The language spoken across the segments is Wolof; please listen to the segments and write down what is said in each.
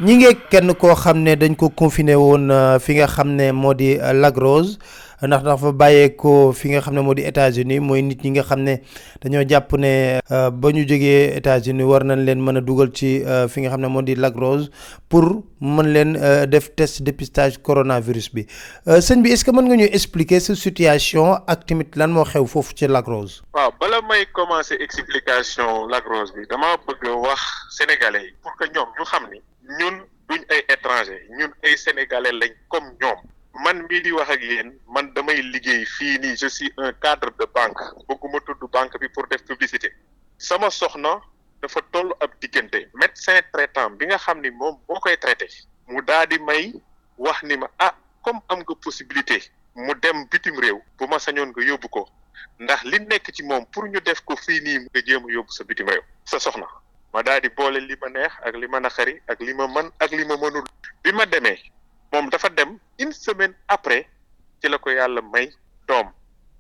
ñi ngi kenn koo xam ne dañ ko confiné woon fi nga xam ne moo di Lac Rose ndax dafa bàyyeekoo fi nga xam ne moo di États-Unis mooy nit ñi nga xam ne dañoo jàpp ne ba ñu jógee États-Unis war nañ leen mën a dugal ci fi nga xam ne moo di Lac Rose pour mën leen def test dépistage coronavirus bi sëñ bi est-ce que mën nga ñu expliquer sa situation ak tamit lan moo xew foofu ci Lac Rose. waaw bala may commencer explication Lac Rose bi dama bëgg wax sénégalais yi pour que ñoom ñu xam ni ñun duñ ay étranger ñun ay sénégalais lañ comme ñoom man mii di wax ak yéen man damay liggéey fii nii je suis un cadre de banque bëgguma tudd banque bi pour def publicité sama soxna dafa toll ab diggante médecin traitant bi nga xam ni moom boo koy traité mu daal di may wax ni ma comme am nga possibilité mu dem bitim réew bu ma sañoon nga yóbbu ko ndax li nekk ci moom pour ñu def ko fii nii nga jéem a yóbbu sa bitim réew sa soxna ma daal di boole li ma neex ak li ma naqari ak li ma mën ak li ma mënul bi ma demee moom dafa dem une semaine après ci la ko yàlla may doom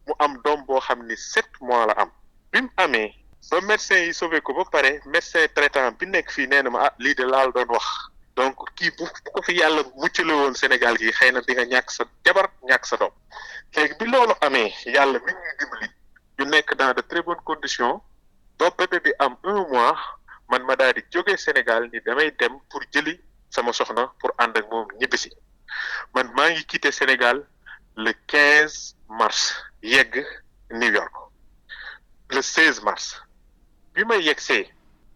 mu am doom boo xam ni 7 mois la am bi mu amee ba médecin yi sauvé ko ba pare médecin traitant bi nekk fii nee na ma lii de laal doon wax donc kii bu ko fi yàlla muccale woon Sénégal gi xëy na di nga ñàkk sa jabar ñàkk sa doom léegi bi loolu amee yàlla mi ñuy dimbali ñu nekk dans de très bonnes conditions ba bébé bi am 1 mois man ma daal di jógee Sénégal ni damay dem pour jëli sama soxna pour ànd ak moom ñibbisi man maa ngi quitté Sénégal le 15 mars yegg New York le 16 mars bi ma yeggsee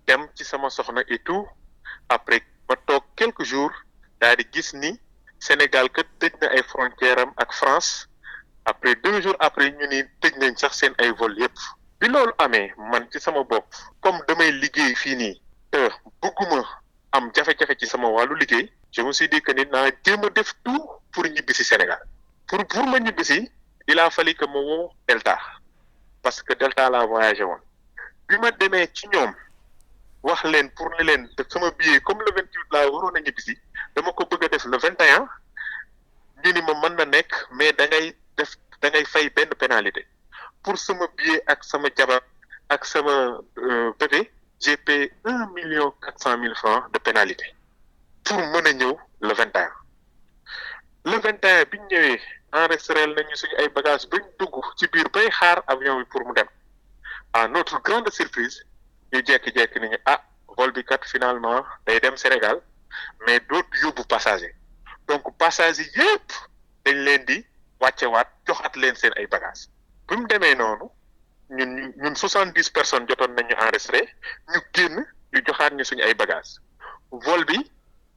dem ci sama soxna et tout après ma toog quelques jours daal di gis ni Sénégal kat tëj na ay frontières am ak France après 2 jours après ñu ni tëj nañ sax seen ay vol yépp bi loolu amee man ci sama bopp comme damay liggéey fii nii te bëgguma am jafe-jafe ci sama wàllu liggéey je me suis dit que ni naa jéem a def tout pour ñibbisi Sénégal pour ma ñibbisi il a fallu que ma woo Delta parce que Delta laa voyagé woon bi ma demee ci ñoom wax leen pour ne leen sama billet comme le 28 laa waroon a ñibbisi dama ko bëgg a def le 21 ñu ni ma mën na nekk mais da ngay fay benn pénalité pour sama billet ak sama jabar ak sama bébé j'ai payé 1,4 million francs de pénalité pour mën a ñëw le 21 le 21 bi ñu ñëwee enregistré nañu suñu ay bagages bañ dugg ci biir bay xaar avion bi pour mu dem à notre grande surprise ñu jekki-jekki ni ñu vol bi kat finalement day dem Sénégal mais dootu yóbbu passager donc passager yépp dañ leen di wàccewaat joxaat leen seen ay bagages bi mu demee noonu ñun 70 personnes jotoon nañu enregistré ñu génn ñu joxaat ñu suñu ay bagages vol bi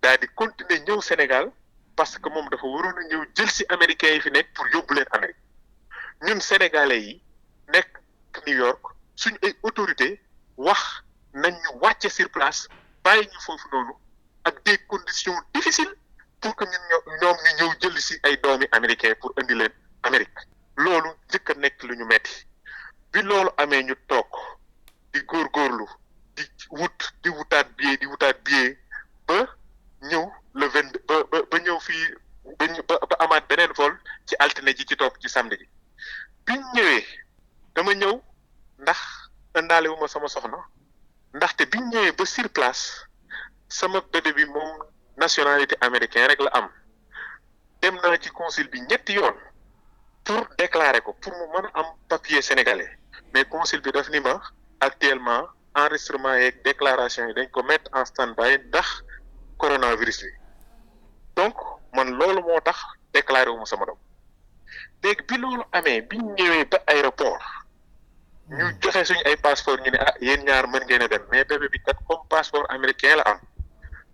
daal di continuer ñëw Sénégal parce que moom dafa waroon a ñëw jël si américains yi fi nekk pour yóbbu leen Amérique ñun sénégalais yi nekk New York suñu ay autorités wax nañ ñu wàcce sur place bàyyi ñu foofu noonu ak des conditions difficiles pour que ñoom ñu ñëw jël si ay doomi américains pour indi leen Amérique loolu njëkk a nekk lu ñu metti bi loolu amee ñu toog di góorgóorlu di wutaat billet ba ñëw le 22 ba ñëw fii ba amaat beneen vol ci altine ji ci topp ci samedi ji biñ ñëwee dama ñëw ndax ëndaale wu ma sama soxna ndaxte biñ ñëwee ba sur place sama bébé bi moom nationalité américain rek la am dem naa ci consul bi ñetti yoon pour déclarer ko pour mu mën a am papier sénégalais mais consul bi daf ni ma actuellement enregistrement yeeg déclaration yi dañ ko mettre en stand-by ndax coronavirus bi donc man loolu moo tax déclaré wu ma sama doom léegi bi loolu amee biñ ñëwee ba aéroport ñu joxe suñu ay passeport ñu ne yéen ñaar mën ngeen a dem mais bébé bi kat comme passeport américain la am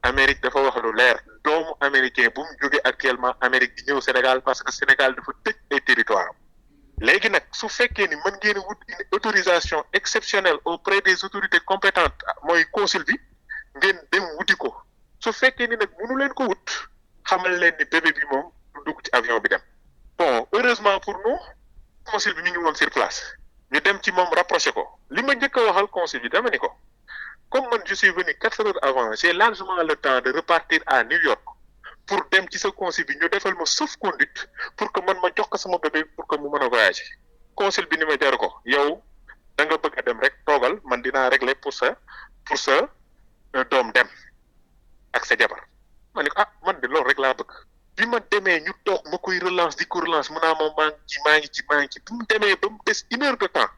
Amérique dafa wax lu leer doomu américain bu mu jógee actuellement Amérique di ñëw Sénégal parce que Sénégal dafa tëj ay territoire léegi nag su fekkee ni mën ngeen a wut une autorisation exceptionnelle auprès des autorités compétentes mooy consul bi ngeen dem wuti ko su fekkee ni nag mënu leen ko wut xamal leen ni bébé bi moom du dugg ci avion bi dem bon heureusement pour nous consul bi mi ngi woon sur place ñu dem ci moom rapproché ko li ma njëkk a waxal consul bi dama ni ko comme man je suis venu 4 heures avant j'ai largement le temps de repartir à New York pour dem ci sa consul bi ñu defal ma sauf-conduit pour que man ma jox ko sama bébé pour que mu mën a voyager consul bi ni ma jaru ko yow da nga bëgg a dem rek toogal man dinaa régler pour sa doom dem ak sa jabar ma ne ko man de loolu rek laa bëgg. bi ma demee ñu toog ma koy relance di ko relance mu naa ma maa ngi ci bi mu demee ba mu des 1 heure de temps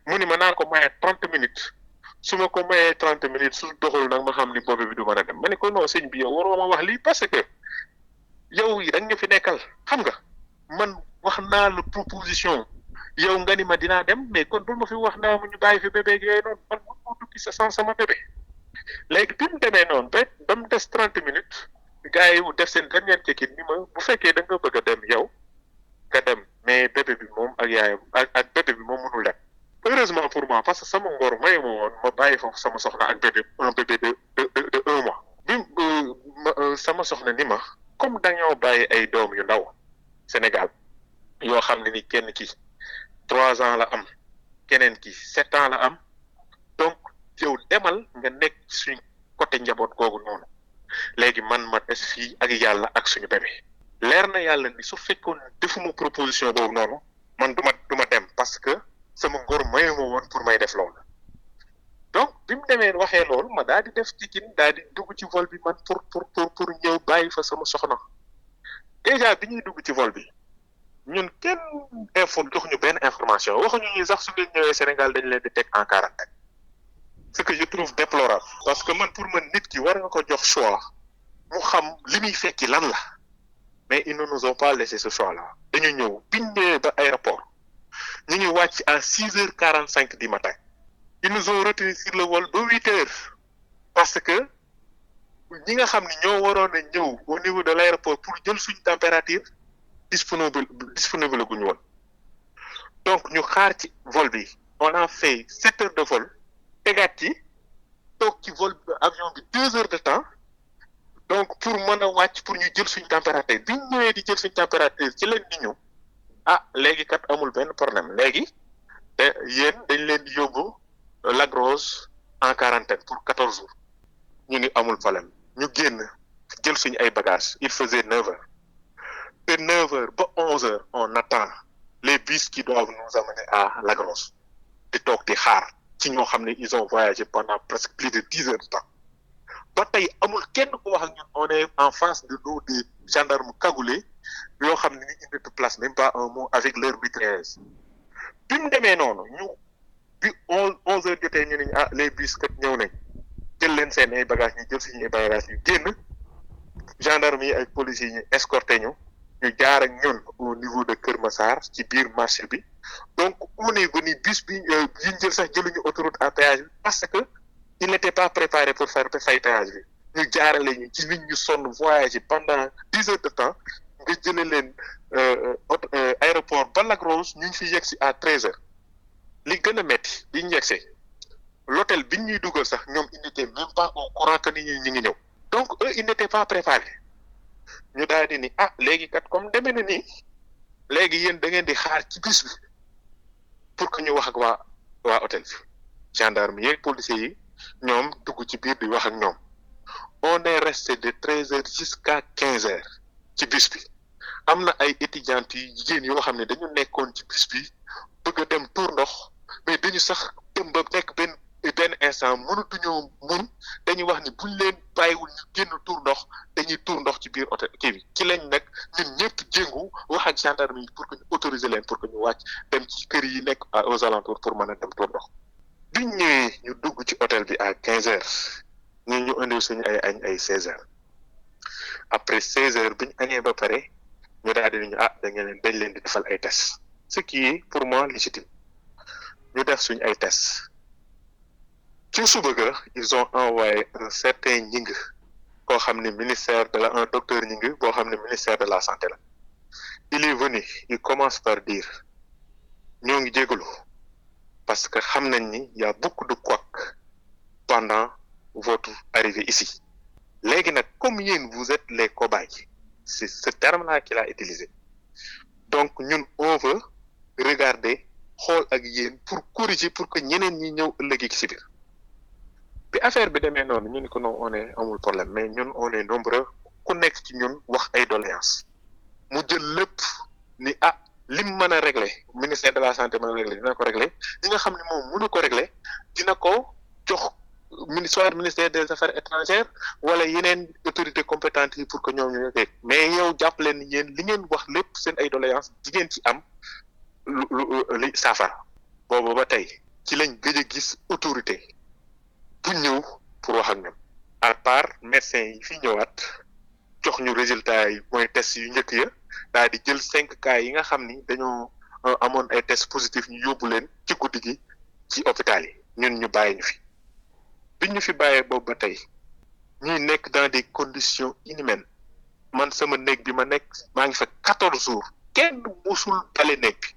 mu ni ma naa ko maye 30 minutes su ma ko mayee 30 minutes su doxul nag ma xam ni boobu bi du mën a dem ma ne ko non sëñ bi yow waroo ma wax lii parce que yow yi da nga fi nekkal xam nga man wax naa la proposition yow nga ni ma dinaa dem mais kon bul ma fi wax naa mu ñu bàyyi fi bébé ak yooyu noonu man mun moo tukki sa sans sama bébé léegi bi mu demee noonu ba mu des 30 minutes gars yi def seen dernier check-in ni ma bu fekkee da nga bëgg a dem yow nga dem mais bébé bi moom ak yaayam ak bébé bi moom mënul dem heureusement pour moi parce que sama ngor may ma woon ma bàyyi foofu sama soxna ak bébé un bébé de 1 mois bi sama soxna ni ma comme dañoo bàyyi ay doom yu ndaw Sénégal yoo xam ne ni kenn ki 3 ans la am keneen ki 7 ans la am donc yow demal nga nekk suñ côté njaboot googu noonu léegi man ma des fii ak yàlla ak suñu bébé leer na yàlla ni su fekkoon defuma proposition boobu noonu man du ma dem parce que sama ngor mayu ma woon pour may def loolu donc bi mu demee waxee loolu ma daal di def tikin daal di dugg ci vol bi man pour ñëw bàyyi fa sama soxna déjà bi ñuy dugg ci vol bi ñun kenn jox ñu benn information waxuñu ñu sax su ngeen ñëwee Sénégal dañ leen di teg en quarantaine ce que je trouve déplorable parce que man pour man nit ki war nga ko jox choix mu xam li muy fekki lan la mais ils ne nous ont pas laissé ce choix là dañu ñëw biñ ñëwee ba aéroport ñu ngi wàcc à 6h45 du matin ils nous ont retenu sur le vol ba 8h parce que ñi nga xam ne ñoo waroon a ñëw au niveau de l'aéroport pour jël suñu température disponible gu ñu woon donc ñu xaar ci vol bi on a fait 7 heures de vol tegaat ci toog ci vol avion bi 2 heures de temps donc pour mën a wàcc pour ñu jël suñu température bi ñu ñëwee di jël suñu température ci leen di ñëw léegi kat amul benn problème léegi yéen dañ leen di yóbbu Lac Rose en quarantaine pour 14 jours ñu ni amul problème ñu génn jël suñu ay bagages il faisait 9 heures de 9 heures ba 11 heures on attend les bus qui doivent nous amener à Lac Rose di toog di xaar ci ñoo xam ne ils ont voyagé pendant presque plus de 10 heures de temps ba tey amul kenn ku wax ak ñun on est en face de nous des gendarmes cagoulés yoo xam ne ni ils ne te placent même pas un mot avec leur mitrailleuse bi mu demee noonu ñu bi 11 heures jotee ñu ne les bus kat ñëw nañ jël leen seen ay bagages ñu jël suñu ay bagages ñu génn gendarmes yi ak policiers yi ñu escorté ñu jaar ak ñun au niveau de Kër Massar ci biir marché bi donc on est venu bus bi yi ñu jël sax jëluñu autoroute à péage bi parce que il n'était pas préparé pour faire fay péage bi ñu jaarale ñu ci nit ñu sonn voyager pendant 10 heures de temps nga jëlee leen aéroport ba Lac Rose ñu ngi fi yegg si à 13 heures li gën a métti bi ñu yegsee l'hôtel bi ñuy dugal sax ñoom ils n'étaient même pas au courant que nit ñi ñu ngi ñëw donc eux ils n'étaient pas préparés ñu daal di ni léegi kat comme demee na nii léegi yéen da ngeen di xaar ci bus bi pour que ñu wax ak waa hôtel bi gendarme yi policiers yi ñoom dugg ci biir di wax ak ñoom on est resté de 13 heures jusqu'à 15 heures ci bus bi am na ay étudiantes yu jigéen yoo xam ne dañu nekkoon ci bus bi bëgg a dem tuur ndox mais dañu sax dem ba nekk benn instant mënatuñoo mun dañuy wax ni buñ leen bàyyiwul ñu génn tuur ndox dañuy tuur ndox ci biir hôtel kii bi ci lañ nag ñun ñëpp jéngu wax ak gendarme yi pour que ñu autoriser leen pour que ñu wàcc dem ci kër yi nekk aux alentours pour mën a dem tuur ndox biñ ñëwee ñu dugg ci hôtel bi à 15 heures ñu indil suñu ay añ ay 16 heures après 16 heures biñ añee ba pare ñu daal di ñu dañ leen di defal ay tests ce qui est pour moi légitime ñu def suñu ay tests ci suba ga ils ont envoyé un certain Gningue koo xam ne ministère de un docteur Gningue boo xam ne ministère de la santé la il est venu il commence par dire ñoo ngi jégalu parce que xam nañ ni y a beaucoup de couacs pendant votre arrivée ici léegi nag comme yéen vous êtes les cobayes c'est ce terme-là qu'il a utilisé donc ñun on veut regarder xool ak yéen pour corriger pour que ñeneen ñi ñëw ëllëg ci biir bi affaire bi demee noonu ñu ni ko non on est amul problème mais ñun on est nombreux ku nekk ci ñun wax ay doléances mu jël lépp ni lim mën a régler ministère de la santé mën a régler dina ko régler ñi nga xam ne moom mënu ko régler dina ko jox soit ministère des affaires étrangères wala yeneen autorités compétentes yi pour que ñoom ñu yegg mais yow jàpp leen ni yéen li ngeen wax lépp seen ay doléances di ngeen ci am li saafara boobu ba tey ci lañ gëj a gis autorité bu ñëw pour wax ak ñoom à part médecin yi fi ñëwaat jox ñu résultat yi mooy test yu njëkk ya daal di jël 5 cas yi nga xam ni dañoo amoon ay test positif ñu yóbbu leen ci guddi gi ci hôpital yi ñun ñu bàyyi ñu fi biñ ñu fi bàyyee boobu ba tey ñuy nekk dans des conditions inhumaines man sama néeg bi ma nekk maa ngi fa 14 jours kenn musul bale néeg bi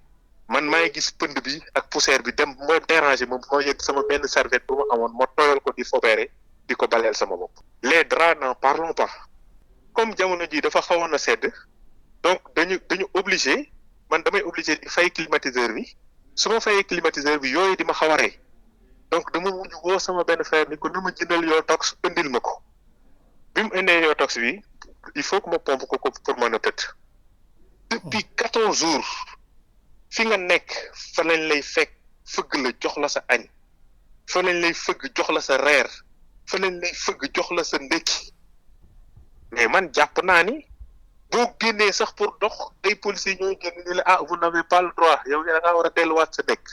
man maa ngi gis pënd bi ak poussière bi dem ma déranger moom moo yëg sama benn serviette bu ma amoon ma tooyal ko di fobeere di ko baleel sama bopp. Les draps n'en parlons pas comme jamono ji dafa xawoon a sedd donc dañu obligé man damay obligé di fay climatiseur bi su ma fayee climatiseur bi yooyu di ma xaw a rey donc dama mujj woo sama benn frère ni ko na ma jëndal Yotox indil ma ko bi mu indee Yotox bi il faut que ma pompe ko pour mën a tëdd depuis 14 jours fi nga nekk fa lañ lay fekk fëgg la jox la sa añ fa lañ lay fëgg jox la sa reer fa lañ lay fëgg jox la sa ndékki mais man jàpp naa ni boo génnee sax pour dox ay policiers ñooy génn ni la vous n'avez pas le droit yow da ngaa war a delluwaat sa dëkk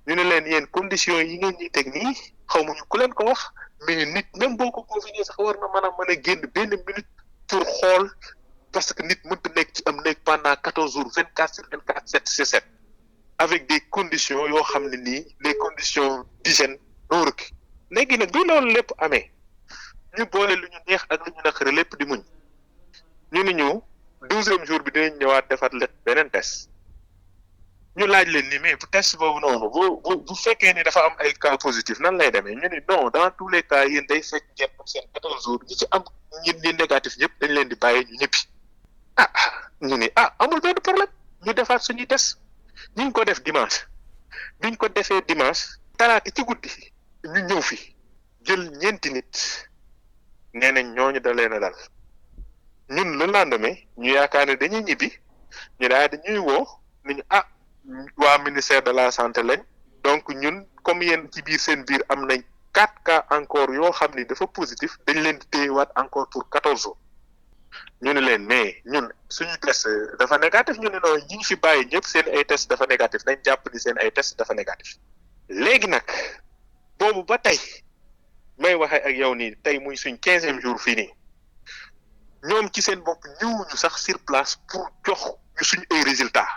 ñu ne leen yéen conditions yi ngeen ñuy teg nii xaw ma ñu ku leen ko wax mais nit même boo ko confiné sax war na mën a génn benn minute pour xool parce que nit mënta nekk ci am nekk pendant 14 jours 24/24 7/7 avec des conditions yoo xam ne nii les conditions d'hygiène noo rëkk léegi nag bi loolu lépp amee ñu boole lu ñu neex ak lu ñu naqari lépp di muñ ñu ni ñu 12e jour bi dinañ ñëwaat defaat leen beneen test ñu laaj leen ni mais bu test boobu noonu bu fekkee ni dafa am ay cas positif nan lay demee ñu ni non dans tous les cas yéen day fekk ngeen am seen 14 jours ñi ci am ñi négatif ñëpp dañ leen di bàyyi ñu ñëppi ñu ni amul benn problème ñu defaat suñuy test ñu ngi ko def dimanche biñ ko defee dimanche talaata ci guddi ñu ñëw fi jël ñeenti nit nee nañ ñooñu da leen a dal ñun le lendemain ñu yaakaar ne dañuy ñibbi ñu daal di ñuy woo ni ñu waa ministère de la santé lañ donc ñun comme yéen ci biir seen biir am nañ 4 cas encore yoo xam ni dafa positif dañ leen di téyewaat encore pour 14 jours ñu ne leen mais ñun suñu test dafa négatif ñu ne noonu ñi ñu fi bàyyi ñëpp seen ay test dafa négatif nañ jàpp ni seen ay test dafa négatif léegi nag boobu ba tey may waxee ak yow nii tey muy suñ 15e jour fii nii ñoom ci seen bopp ñëwuñu sax sur place pour jox ñu suñ ay résultats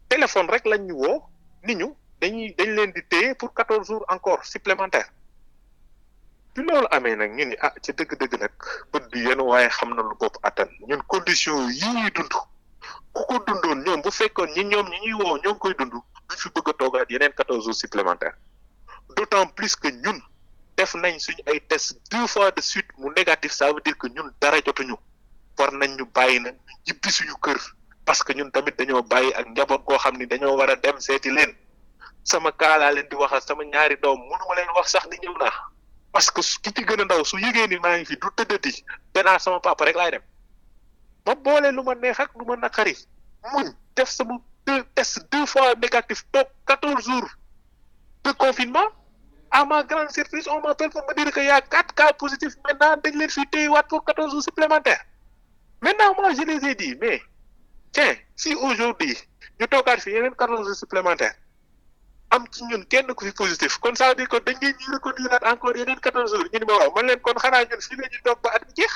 téléphone rek lañ ñu woo ni ñu dañ leen di téye pour 14 jours encore supplémentaires bi loolu amee nag ñu ni ci dëgg-dëgg nag bët bi yéen waaye xam na lu bopp attan ñun condition yi ñuy dund ku ko dundoon ñoom bu fekkoon ñi ñuy woo ñoo ngi koy dund duñ fi bëgg a toogaat yeneen 14 jours supplémentaires d'autant plus que ñun def nañ suñu ay test 2 fois de suite mu négatif ça veut dire que ñun dara jotuñu war nañ ñu bàyyi nag ñu jibbi suñu kër parce que ñun tamit dañoo bàyyi ak njaboot koo xam ni dañoo war a dem seeti leen sama kaalaa leen di waxal sama ñaari doom mënuma leen wax sax ni ñëw naa parce que ki ci gën a ndaw su yëgee ni maa ngi fi du tëddati danaa sama papa rek laay dem ma boole lu ma neex ak lu ma naqari muñ def sama test 2 fois négatif toog 14 jours de confinement à ma grande surprise on m'appelle pour me dire que y a 4 cas positifs maintenant dañ leen fi téyewaat pour 14 jours supplémentaires maintenant moi je les ai dit mais tiens si aujourd'hui ñu toogaat fi yeneen 14 jours supplémentaires am ci ñun kenn ku fi positif kon ça veut dire que dañ ngeen ñu reconduire encore yeneen 14 jours ñu ni ma waaw man leen kon xanaa ñun fii la ñu toog ba at bi jeex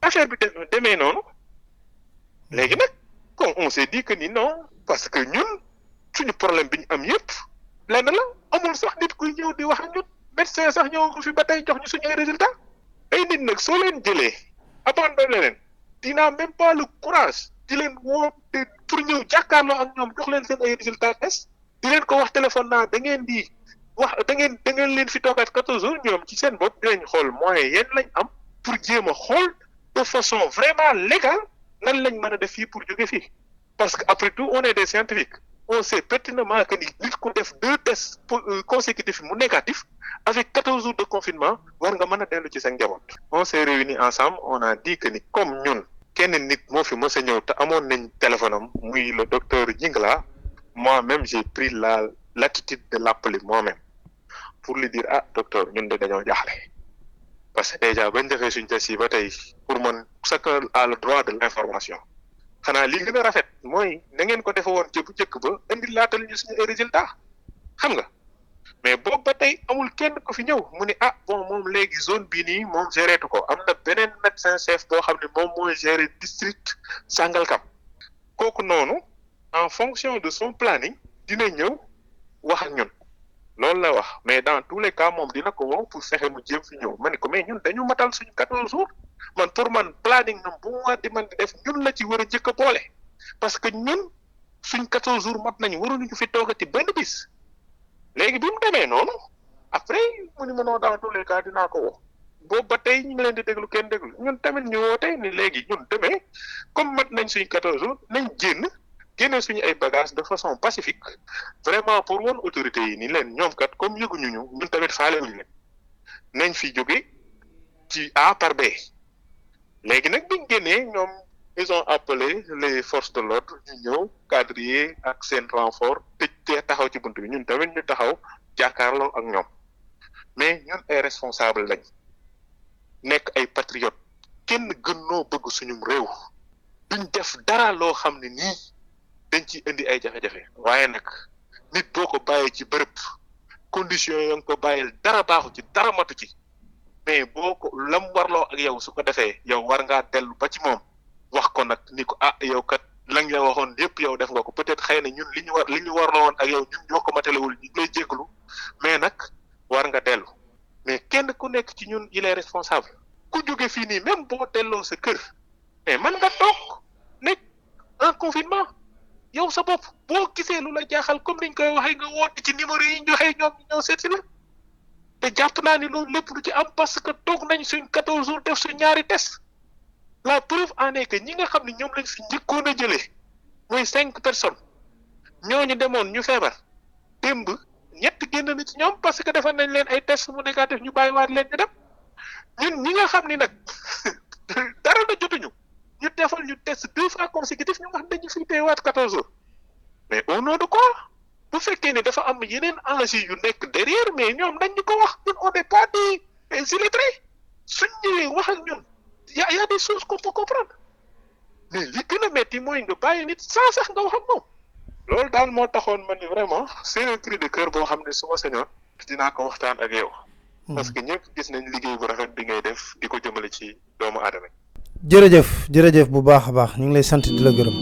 affaire bi demee noonu léegi nag comme on s'est dit que ni non parce que ñun suñu problème bi ñu am yëpp lenn la amul sax nit kuy ñëw di wax ak ñun médecin sax ñëw ko fi ba tey jox ñu suñu ay résultats ay nit nag soo leen jëlee abandonné leen dinaa même pas le courage di leen woo pour ñëw jàkkaarloo ak ñoom jox leen seen ay résultats test di leen ko wax téléphone naa da ngeen di wax da ngeen leen fi toogaat 14 jours ñoom ci seen bopp dinañ xool moyen yéen lañ am pour jéem a xool de façon vraiment légale nan lañ mën a def fii pour jóge fii parce que après tout on est des scientifiques on sait pertinemment que ni nit ku def 2 tests consécutifs mu négatif avec 14 jours de confinement war nga mën a dellu ci sa njaboot. On s'est réunis ensemble on a dit que ni comme ñun kenn nit moo fi mës a ñëw te amoon nañ téléphone am muy le docteur Jingla moi-même j'ai pris la l'attitude de l'appeler moi-même pour lui dire ah docteur ñun de dañoo jaaxle parce que déjà bañ defee suñ test yi ba tey pour man chacun a le droit de l'information xanaa li gën a rafet mooy na ngeen ko defe woon ci bu njëkk ba indi laatal ñu suñu ay résultats xam nga mais boobu ba tey amul kenn ko fi ñëw mu ne ah bon moom léegi zone bii nii moom géreetu ko am na beneen médecin chef boo xam ne moom mooy gérer district Sangalkam kooku noonu en fonction de son planning dina ñëw wax ak ñun loolu la wax mais dans tous les cas moom dina ko woo pour fexe mu jéem fi ñëw ma ne ko mais ñun dañu matal suñu 14 jours man pour man planning nam bu mu war di man di def ñun la ci war a jëkk a boole parce que ñun suñ 14 jours mat nañu waruñu ko fi toogati benn bis léegi bi mu demee noonu après mu ni ma non dans tous les cas dinaa ko woo boobu ba tey ñu ngi leen di déglu kenn déglu ñun tamit ñu woote ni léegi ñun demee comme mat nañ suñ 14 jours nañ génne suñu ay bagages de façon pacifique vraiment pour woon autorités yi ni leen ñoom kat comme yëguñu ñu ñun tamit faalewuñu leen nañ fi jóge ci A par B léegi nag biñ génnee ñoom ils ont appelé les forces de l'ordre ñu ñëw quadriller ak seen renfort tëj taxaw ci bunt bi ñun tamit ñu taxaw jàkkaarloo ak ñoom mais ñun ay responsable lañ nekk ay patriotes kenn gën noo bëgg suñum réew duñ def dara loo xam ne nii dañ ci indi ay jafe-jafe waaye nag nit boo ko bàyyee ci bërëb condition yo nga ko bàyyil dara baaxu ci dara matu ci mais boo ko lam warloo ak yow su ko defee yow war ngaa dellu ba ci moom wax ko nag ni ko ah yow kat lañ la waxoon yépp yow def nga ko peut-être xëy na ñun li ñu warloo woon ak yow ñun ñoo ko matalewul ñu lay jégalu mais nag war nga dellu mais kenn ku nekk ci ñun il est responsable ku jóge fii nii même boo delloo sa kër mais man nga toog nekk en confinement yow sa bopp boo gisee lu la jaaxal comme niñ koy waxee nga woote ci numéro yi ñu joxe ñoom ñu ñëw seet si la te jàpp naa ni loolu lépp lu ci am parce que toog nañ suñ 14 jours def suñ ñaari test la preuve en est que ñi nga xam ne ñoom lañ fi njëkkoon a jëlee mooy 5 personnes ñooñu demoon ñu feebar démb ñett génn na ci ñoom parce que defal nañ leen ay test mu négatif ñu bàyyiwaat leen ñu dem ñun ñi nga xam ni nag dara na jotuñu ñu defal ñu test 2 fois consécutif ñu wax dañu fiy teewaat 14 jours mais au nom de quoi bu fekkee ne dafa am yeneen enjeux yu nekk derrière mais ñoom nañ ñu ko wax ñun on n'est pas des illettrés suñ ñëwee wax ak ñun y a des choses qu'on peut comprendre mais li gën a metti mooy nga bàyyi nit sans sax nga wax ak moom loolu daal moo taxoon man ni vraiment c'est un cri de cœur boo xam ne su ma sañoon dinaa ko waxtaan ak yow. parce que ñëpp gis nañ liggéey bu rafet bi ngay def di ko jëmale ci doomu aadama. jërëjëf bu baax a baax ñu ngi lay sant di la gërëm.